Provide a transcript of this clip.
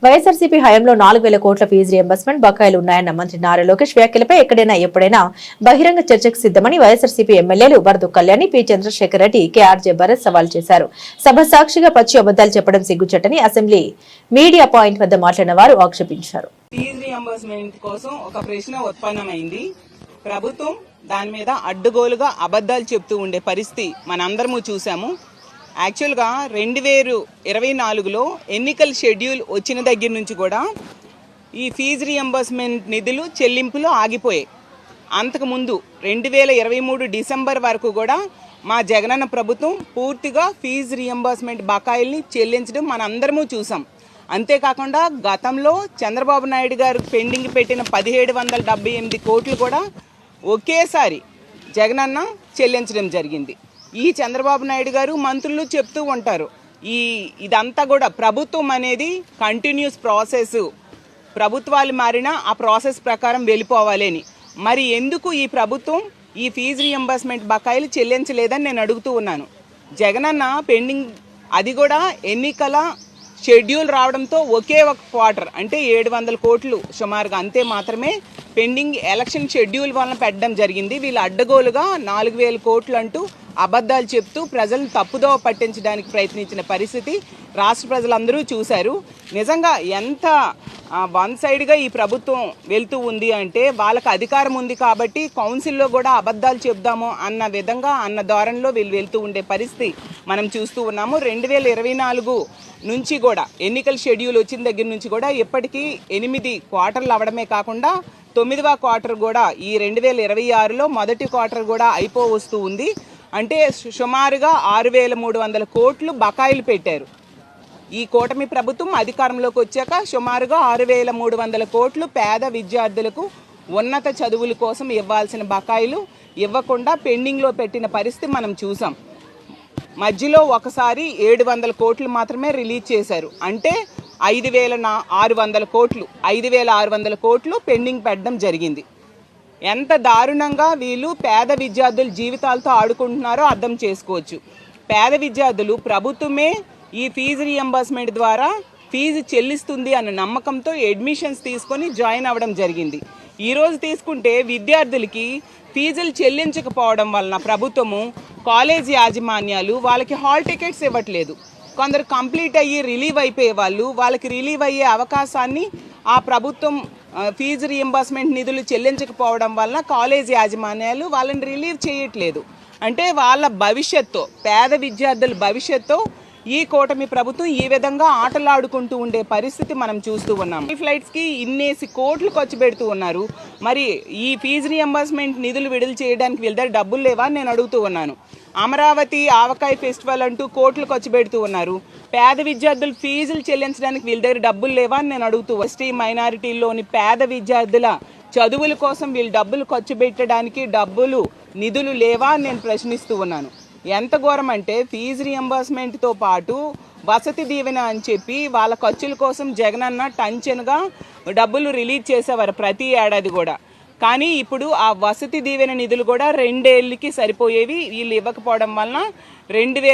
వైఎస్ఆర్సీపీ హయాంలో 4,000 కోట్ల fee reimbursement బకాయిలు ఉన్నాయన్న మంత్రి నారా లోకేష్ వ్యాఖ్యలపై ఎక్కడైనా ఎప్పుడైనా బహిరంగ చర్చకు సిద్దమని వైఎస్ఆర్సీపీ ఎమ్మెల్యేలు వరదు కళ్యాణి, పి చంద్రశేఖర్ రెడ్డి, కేఆర్జే భరత్ సవాల్ చేశారు. సభ సాక్షిగా పచ్చి అబద్దాలు చెప్పడం సిగ్గుచెట్టని అసెంబ్లీ మీడియా పాయింట్ వద్ద మాట్లాడిన వారు ఆక్షేపించారు. ఫీజు రియంబర్స్మెంట్ కోసం ఒక ప్రశ్న ఉత్పన్నమైంది. ప్రభుత్వం దాని మీద అడ్డుగోలుగా అబద్దాలు చెప్తూ ఉండే పరిస్థితి మనందరము చూసాము. యాక్చువల్గా 2024లో ఎన్నికల షెడ్యూల్ వచ్చిన దగ్గర నుంచి కూడా ఈ ఫీజు రియంబర్స్మెంట్ నిధులు చెల్లింపులు ఆగిపోయాయి. అంతకుముందు 2023 డిసెంబర్ వరకు కూడా మా జగనన్న ప్రభుత్వం పూర్తిగా ఫీజు రియంబర్స్మెంట్ బకాయిల్ని చెల్లించడం మనందరము చూసాం. అంతేకాకుండా గతంలో చంద్రబాబు నాయుడు గారు పెండింగ్ పెట్టిన 1778 కోట్లు కూడా ఒకేసారి జగనన్న చెల్లించడం జరిగింది. ఈ చంద్రబాబు నాయుడు గారు మంత్రులు చెప్తూ ఉంటారు, ఇదంతా కూడా ప్రభుత్వం అనేది కంటిన్యూస్ ప్రాసెస్, ప్రభుత్వాలు మారినా ఆ ప్రాసెస్ ప్రకారం వెళ్ళిపోవాలి అని. మరి ఎందుకు ఈ ప్రభుత్వం ఈ ఫీజు రియంబర్స్మెంట్ బకాయిలు చెల్లించలేదని నేను అడుగుతూ ఉన్నాను. జగనన్న పెండింగ్, అది కూడా ఎన్నికల షెడ్యూల్ రావడంతో ఒకే ఒక క్వార్టర్ అంటే 700 కోట్లు సుమారుగా అంతే మాత్రమే పెండింగ్ ఎలక్షన్ షెడ్యూల్ వలన పెట్టడం జరిగింది. వీళ్ళు అడ్డగోలుగా 4,000 కోట్లు అంటూ అబద్ధాలు చెప్తూ ప్రజలను తప్పుదోవ పట్టించడానికి ప్రయత్నించిన పరిస్థితి రాష్ట్ర ప్రజలందరూ చూశారు. నిజంగా ఎంత వన్ సైడ్గా ఈ ప్రభుత్వం వెళ్తూ ఉంది అంటే వాళ్ళకి అధికారం ఉంది కాబట్టి కౌన్సిల్లో కూడా అబద్ధాలు చెప్దాము అన్న ధోరణిలో వీళ్ళు వెళ్తూ ఉండే పరిస్థితి మనం చూస్తూ ఉన్నాము. 2024 నుంచి కూడా ఎన్నికల షెడ్యూల్ వచ్చిన దగ్గర నుంచి కూడా ఇప్పటికీ 8 క్వార్టర్లు అవ్వడమే కాకుండా 9వ క్వార్టర్ కూడా ఈ 2026లో మొదటి క్వార్టర్ కూడా అయిపోవస్తూ ఉంది. అంటే సుమారుగా 6,300 కోట్లు బకాయిలు పెట్టారు. ఈ కూటమి ప్రభుత్వం అధికారంలోకి వచ్చాక సుమారుగా 6,300 కోట్లు పేద విద్యార్థులకు ఉన్నత చదువుల కోసం ఇవ్వాల్సిన బకాయిలు ఇవ్వకుండా పెండింగ్లో పెట్టిన పరిస్థితి మనం చూసాం. మధ్యలో ఒకసారి 700 కోట్లు మాత్రమే రిలీజ్ చేశారు. అంటే 5,600 కోట్లు 5,600 కోట్లు పెండింగ్ పెట్టడం జరిగింది. ఎంత దారుణంగా వీళ్ళు పేద విద్యార్థుల జీవితాలతో ఆడుకుంటున్నారో అర్థం చేసుకోవచ్చు. పేద విద్యార్థులు ప్రభుత్వమే ఈ ఫీజు రియంబర్స్మెంట్ ద్వారా ఫీజు చెల్లిస్తుంది అన్న నమ్మకంతో అడ్మిషన్స్ తీసుకొని జాయిన్ అవ్వడం జరిగింది. ఈరోజు తీసుకుంటే విద్యార్థులకి ఫీజులు చెల్లించకపోవడం వలన ప్రభుత్వము కాలేజీ యాజమాన్యాలు వాళ్ళకి హాల్ టికెట్స్ ఇవ్వట్లేదు. కొందరు కంప్లీట్ అయ్యి రిలీవ్ అయిపోయే వాళ్ళకి రిలీవ్ అయ్యే అవకాశాన్ని ఆ ప్రభుత్వం ఫీజు రియంబర్స్మెంట్ నిధులు చెల్లించకపోవడం వలన కాలేజీ యాజమాన్యాలు వాళ్ళని రిలీవ్ చేయట్లేదు. అంటే వాళ్ళ భవిష్యత్తు, పేద విద్యార్థుల భవిష్యత్తు ఈ కూటమి ప్రభుత్వం ఈ విధంగా ఆటలాడుకుంటూ ఉండే పరిస్థితి మనం చూస్తూ ఉన్నాం. ఈ ఫ్లైట్స్కి ఇన్నేసి కోట్లు ఖర్చు పెడుతూ ఉన్నారు. మరి ఈ ఫీజు రియంబర్స్మెంట్ నిధులు విడుదల చేయడానికి వీళ్ళ దగ్గర డబ్బులు లేవా అని నేను అడుగుతూ ఉన్నాను. అమరావతి ఆవకాయ ఫెస్టివల్ అంటూ కోట్లు ఖర్చు పెడుతూ ఉన్నారు. పేద విద్యార్థులు ఫీజులు చెల్లించడానికి వీళ్ళ దగ్గర డబ్బులు లేవా అని నేను అడుగుతూ, ఎస్టీ మైనారిటీలోని పేద విద్యార్థుల చదువుల కోసం వీళ్ళు డబ్బులు ఖర్చు పెట్టడానికి నిధులు లేవా అని నేను ప్రశ్నిస్తూ ఉన్నాను. ఎంత ఘోరం అంటే ఫీజు రియంబర్స్మెంట్తో పాటు వసతి దీవెన అని చెప్పి వాళ్ళ ఖర్చుల కోసం జగనన్న టంచెన్గా డబ్బులు రిలీజ్ చేసేవారు ప్రతి ఏడాది కూడా. కానీ ఇప్పుడు ఆ వసతి దీవెన నిధులు కూడా 2 ఏళ్ళకి సరిపోయేవి వీళ్ళు ఇవ్వకపోవడం వలన 2,000